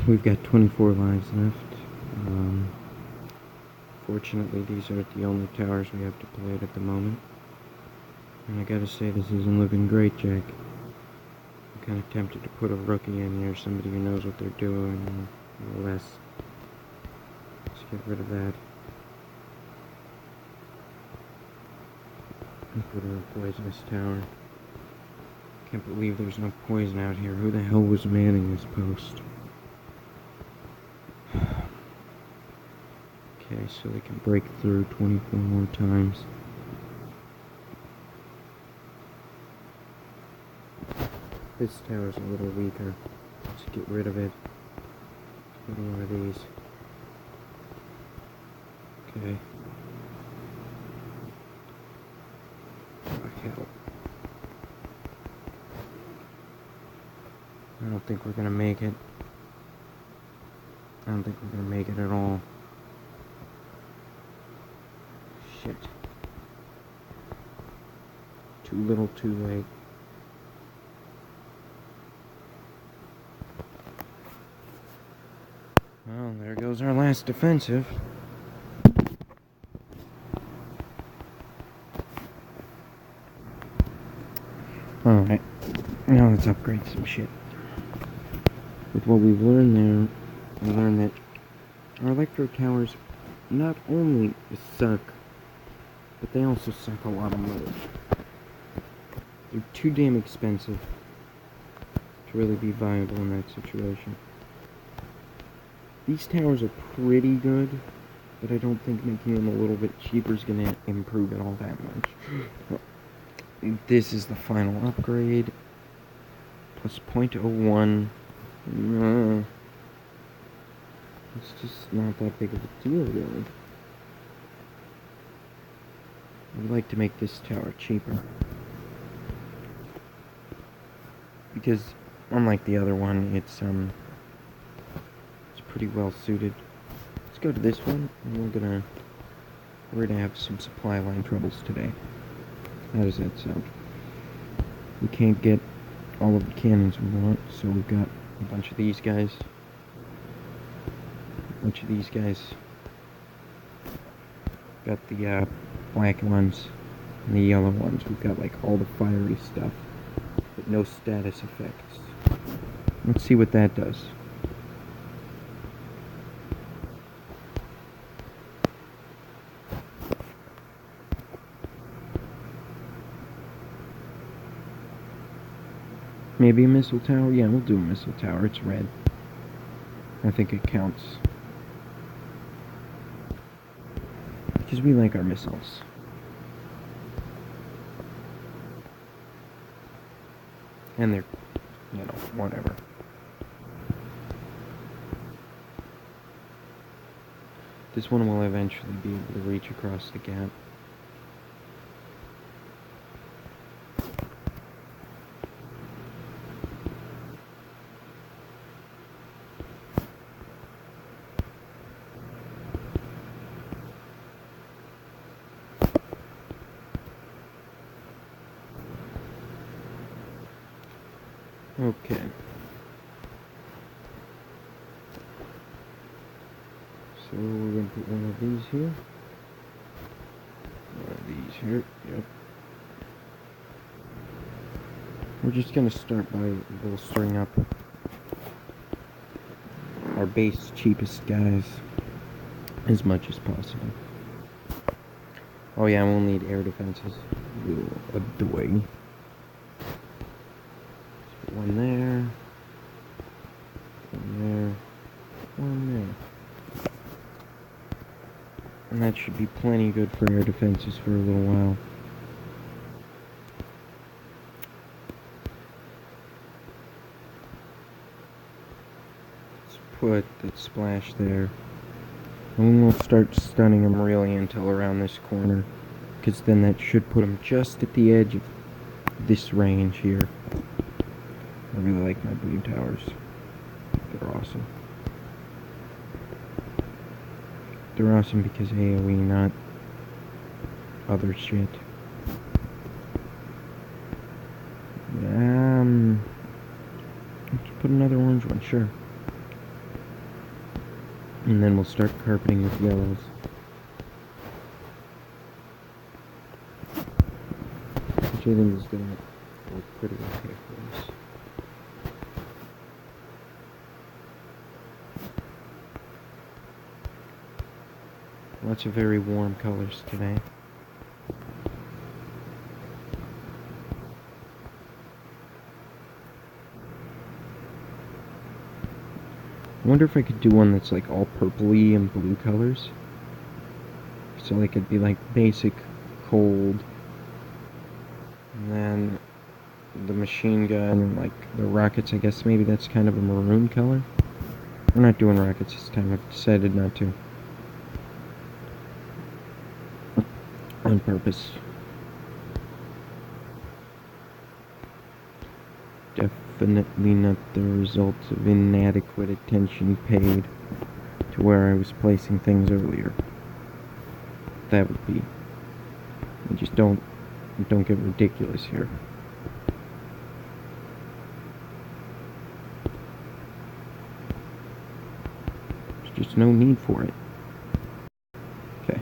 we've got 24 lives left. Fortunately, these are the only towers we have to play at the moment. And I gotta say, this isn't looking great, Jack. I'm kind of tempted to put a rookie in here, somebody who knows what they're doing, or less. Let's get rid of that. And put in a poisonous tower. Can't believe there's no poison out here. Who the hell was manning this post? Okay, so they can break through 24 more times. This tower's a little weaker. Let's get rid of it. Let's go to one of these. Okay. Oh, hell. I don't think we're gonna make it. I don't think we're gonna make it at all. Shit. Too little, too late. Well, there goes our last defensive. Alright. Now let's upgrade some shit. With what we've learned there, we learned that our electro towers not only suck, but they also suck a lot of money. They're too damn expensive to really be viable in that situation. These towers are pretty good, but I don't think making them a little bit cheaper is going to improve it all that much. This is the final upgrade. Plus 0.01. It's just not that big of a deal, really. I'd like to make this tower cheaper. Because, unlike the other one, it's pretty well suited. Let's go to this one, and we're gonna have some supply line troubles today. How does that sound? We can't get all of the cannons we want, so we've got a bunch of these guys. Got the black ones and the yellow ones. We've got like all the fiery stuff, but no status effects. Let's see what that does. Maybe a missile tower? Yeah, we'll do a missile tower. It's red. I think it counts. Because we like our missiles. And they're, whatever. This one will eventually be able to reach across the gap. Okay. So we're going to put one of these here. One of these here. Yep. We're just going to start by bolstering up our base cheapest guys as much as possible. Oh yeah, we'll need air defenses. The way. One there. One there. One there. And that should be plenty good for air defenses for a little while. Let's put that splash there. And we won't start stunning them really until around this corner. Because then that should put them just at the edge of this range here. I really like my boom towers. They're awesome. They're awesome because AoE, not other shit. Let's put another orange one, sure. And then we'll start carpeting with yellows. Which I think is gonna work pretty okay for us. Lots of very warm colors today. I wonder if I could do one that's like all purpley and blue colors. So like it'd be like basic, cold, and then the machine gun and like the rockets, I guess maybe that's kind of a maroon color. We're not doing rockets this time, I've decided not to. On purpose. Definitely not the result of inadequate attention paid to where I was placing things earlier. That would be. I just don't get ridiculous here. There's just no need for it. Okay.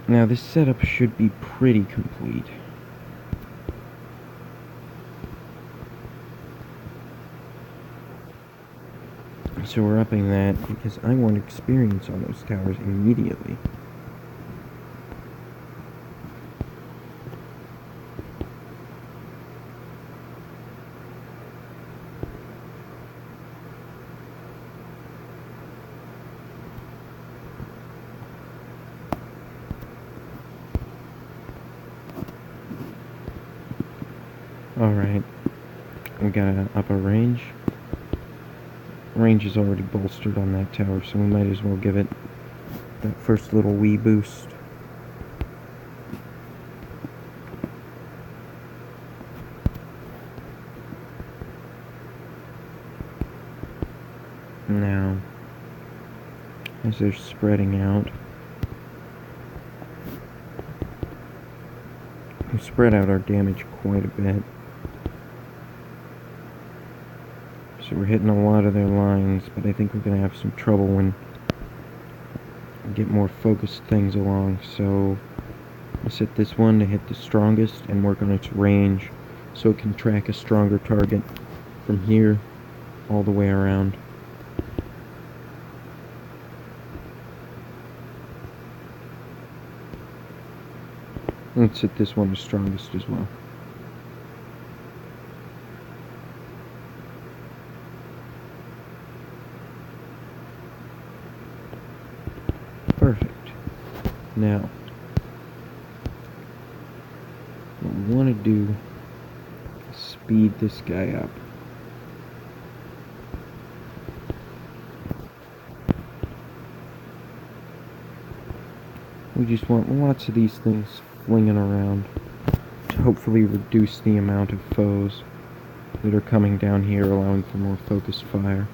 Now this setup should be pretty complete. So we're upping that because I want experience on those towers immediately. Alright, we gotta up our range. Range is already bolstered on that tower, so we might as well give it that first little wee boost. Now, as they're spreading out, we spread out our damage quite a bit. So we're hitting a lot of their lines, but I think we're going to have some trouble when we get more focused things along. So I set this one to hit the strongest and work on its range so it can track a stronger target from here all the way around. Let's hit this one the strongest as well. Perfect. Now, what we want to do is speed this guy up. We just want lots of these things flinging around to hopefully reduce the amount of foes that are coming down here, allowing for more focused fire.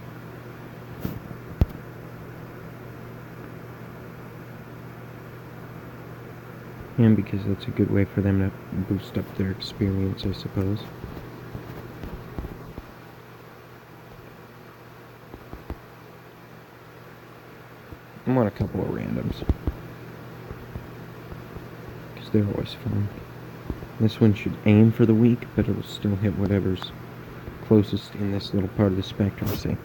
And because that's a good way for them to boost up their experience, I suppose. I want a couple of randoms, because they're always fun. This one should aim for the weak, but it'll still hit whatever's closest in this little part of the spectrum, see?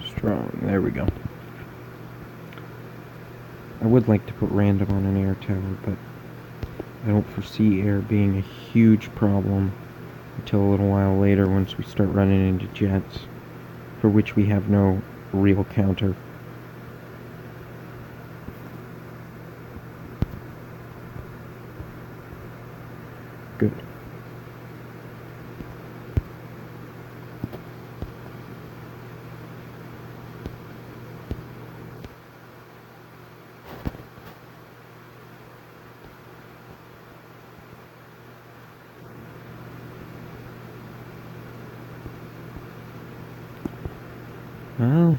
Strong, there we go. I would like to put random on an air tower, but I don't foresee air being a huge problem until a little while later once we start running into jets, for which we have no real counter. Good. Well,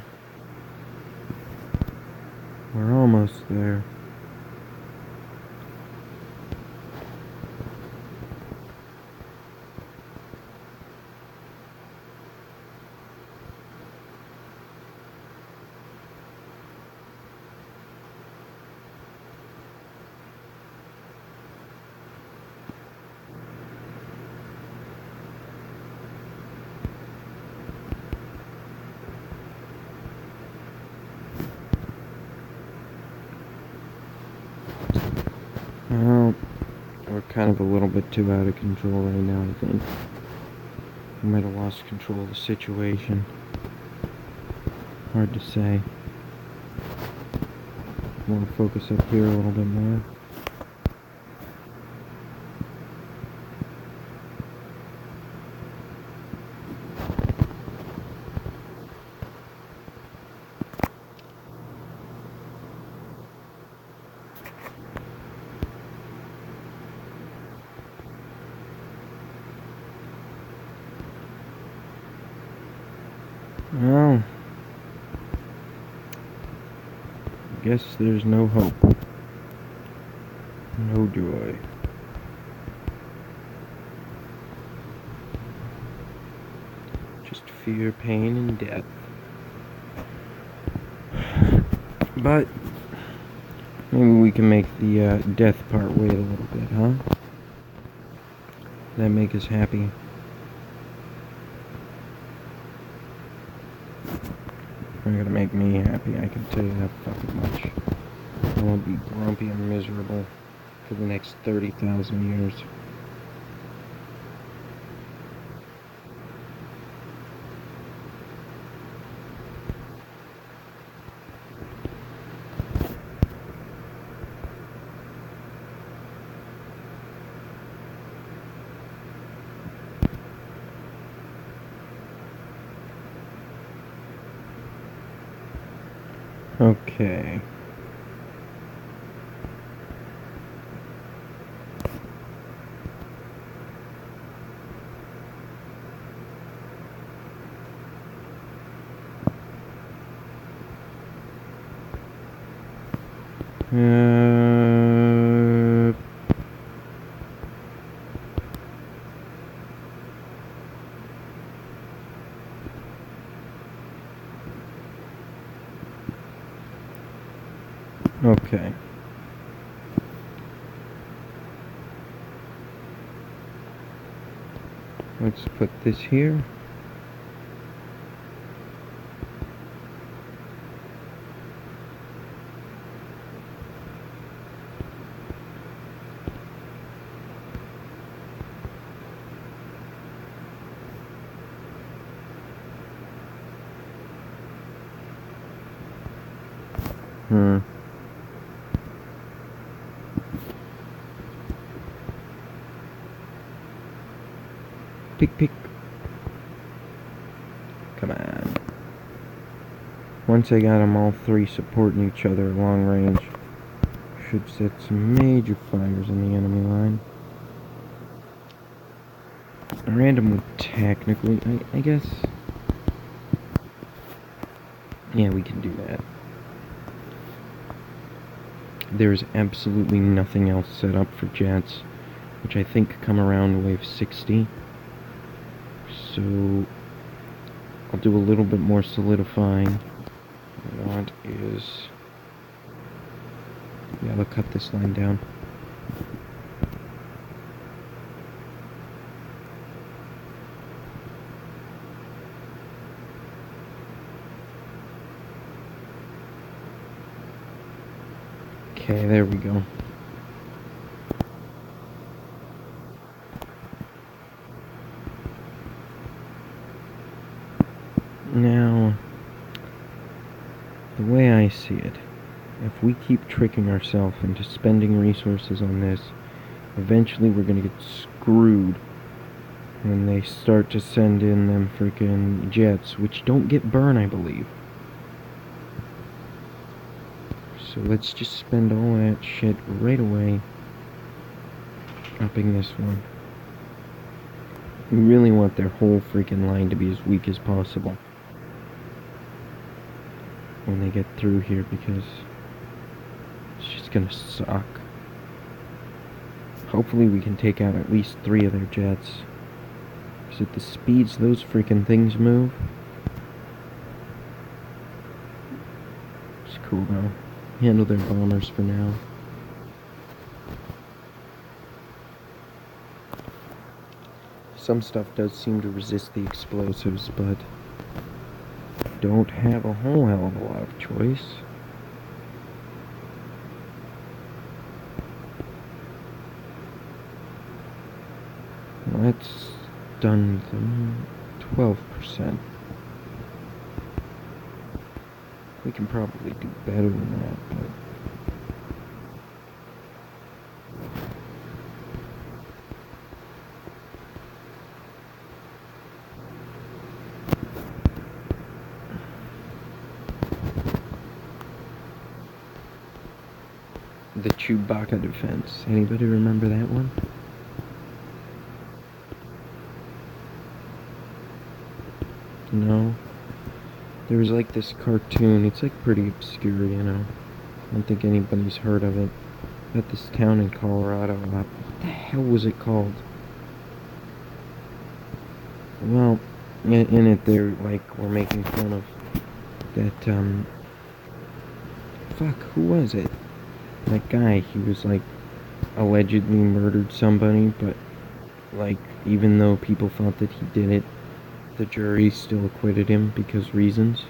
we're almost there. Well, we're kind of a little bit too out of control right now, I think. We might have lost control of the situation. Hard to say. I want to focus up here a little bit more. Well, I guess there's no hope. No joy. Just fear, pain, and death. But maybe we can make the death part wait a little bit, huh? Does that make us happy? Not gonna make me happy, I can tell you that fucking much. I won't be grumpy and miserable for the next 30,000 years. Okay. Okay. Let's put this here. Pick. Come on. Once I got them all three supporting each other long range, should set some major fires in the enemy line. A random would technically, I guess. Yeah, we can do that. There's absolutely nothing else set up for jets, which I think come around wave 60. So I'll do a little bit more solidifying. What I want is, yeah, I'll cut this line down. Okay, there we go. Now, the way I see it, if we keep tricking ourselves into spending resources on this, eventually we're gonna get screwed when they start to send in them freaking jets, which don't get burned, I believe. So let's just spend all that shit right away upping this one. We really want their whole freaking line to be as weak as possible. when they get through here, because it's just gonna suck. Hopefully we can take out at least 3 of their jets. Because at the speeds those freaking things move, it's cool though. Handle their bombers for now. Some stuff does seem to resist the explosives, but don't have a whole hell of a lot of choice. That's done them 12%. We can probably do better than that, but the Chewbacca defense. Anybody remember that one? No? There was like this cartoon. It's like pretty obscure, you know. I don't think anybody's heard of it. At this town in Colorado. What the hell was it called? Well, in it they're like, we're making fun of that, fuck, who was it? That guy, he was like, allegedly murdered somebody, but like, even though people thought that he did it, the jury still acquitted him because reasons.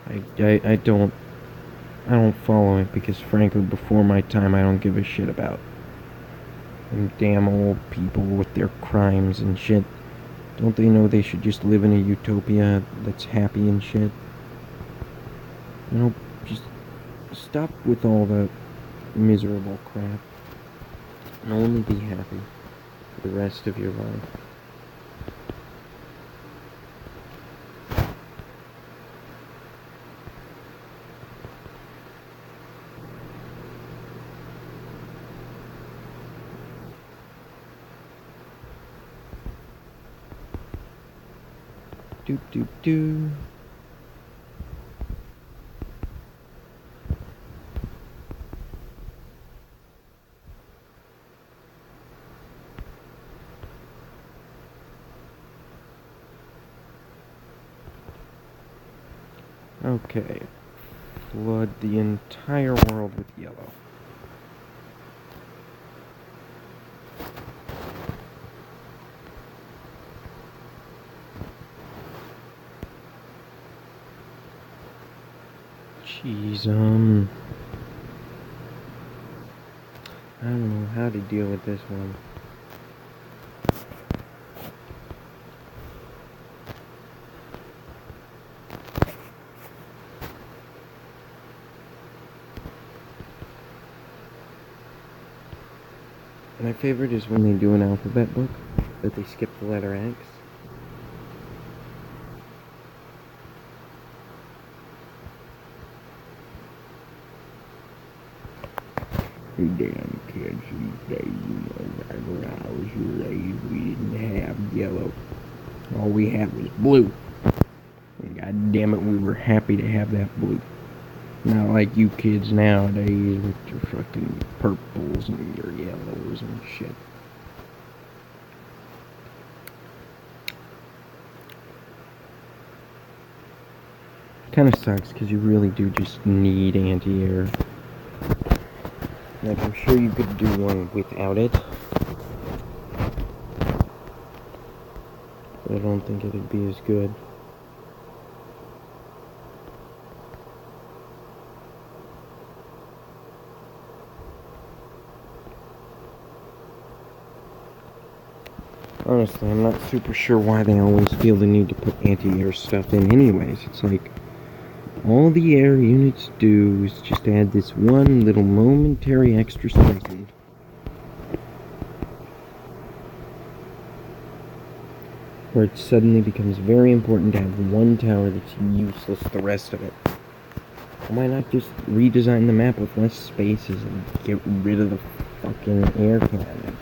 I don't follow it because frankly before my time I don't give a shit about them damn old people with their crimes and shit. Don't they know they should just live in a utopia that's happy and shit? You know, just stop with all the miserable crap and only be happy for the rest of your life. Do do do. Okay. Flood the entire world with yellow. Jeez, I don't know how to deal with this one. My favorite is when they do an alphabet book, that they skip the letter X. You damn kids these days, you know, back when I was your age, we didn't have yellow. All we had was blue. And god damn it, we were happy to have that blue. Not like you kids nowadays with your fucking purples and your yellows and shit. Kinda sucks, because you really do just need anti-air. Like, I'm sure you could do one without it. But I don't think it'd be as good. Honestly, I'm not super sure why they always feel the need to put anti-air stuff in anyways. It's like, all the air units do is just add this one little momentary extra second. Where it suddenly becomes very important to have one tower that's useless the rest of it. Why not just redesign the map with less spaces and get rid of the fucking air cannon?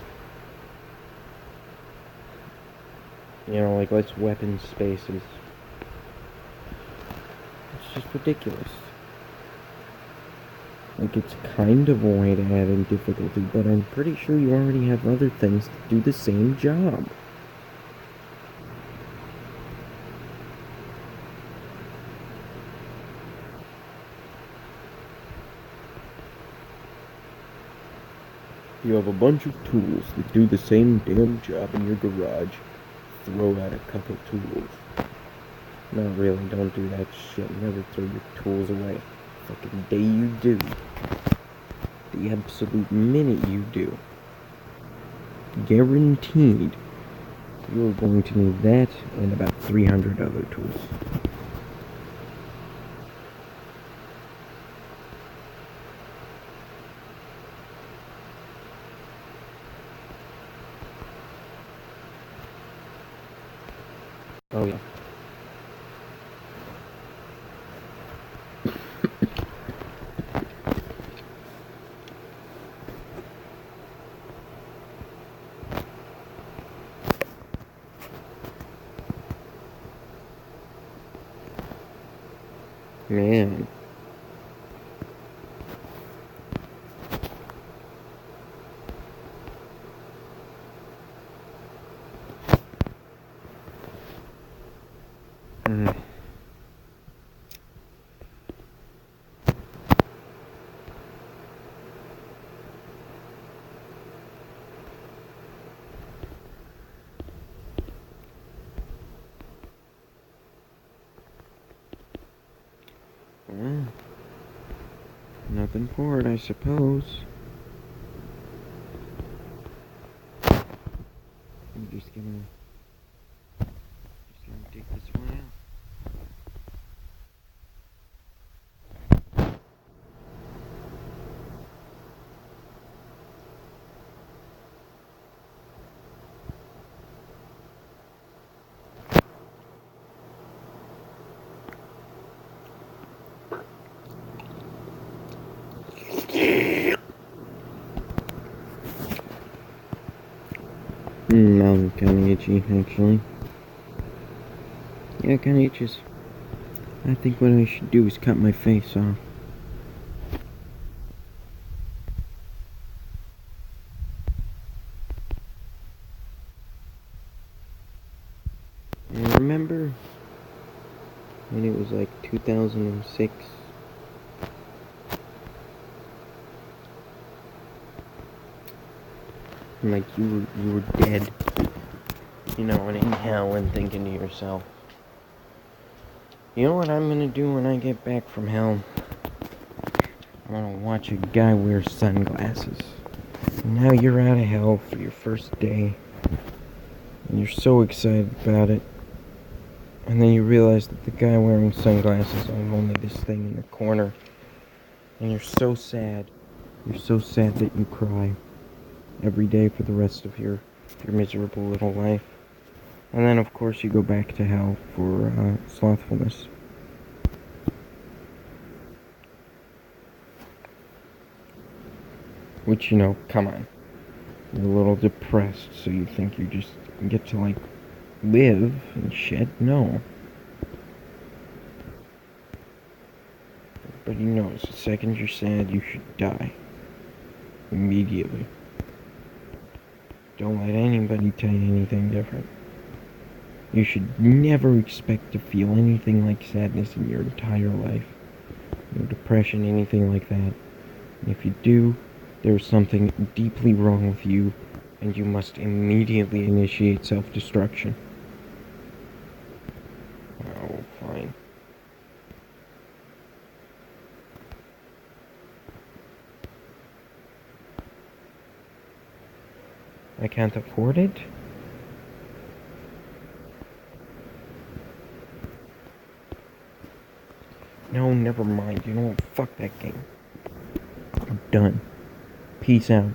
You know, like less weapon spaces. just ridiculous. Like, it's kind of a way to add in difficulty, but I'm pretty sure you already have other things to do the same job. You have a bunch of tools that do the same damn job in your garage. Throw out a couple tools. No, really, don't do that shit. Never throw your tools away. Fucking day you do. The absolute minute you do. Guaranteed. You're going to need that and about 300 other tools. Oh yeah. Man. Mm. Well, nothing for it, I suppose. I'm just gonna dig this one out. I'm kinda itchy, actually. Yeah, it kinda itches. I think what I should do is cut my face off. And remember when it was like 2006? And like you were dead. You know, and in hell and thinking to yourself, you know what I'm gonna do when I get back from hell? I'm gonna watch a guy wear sunglasses. And now you're out of hell for your first day. And you're so excited about it. And then you realize that the guy wearing sunglasses is only this thing in the corner. And you're so sad. You're so sad that you cry every day for the rest of your miserable little life. And then, of course, you go back to hell for slothfulness. Which, you know, come on. You're a little depressed, so you think you just get to, like, live and shit. No. Everybody knows, the second you're sad, you should die. Immediately. Don't let anybody tell you anything different. You should never expect to feel anything like sadness in your entire life. No depression, anything like that. And if you do, there's something deeply wrong with you, and you must immediately initiate self-destruction. Oh, fine. I can't afford it? No, never mind. You know what? Fuck that game. I'm done. Peace out.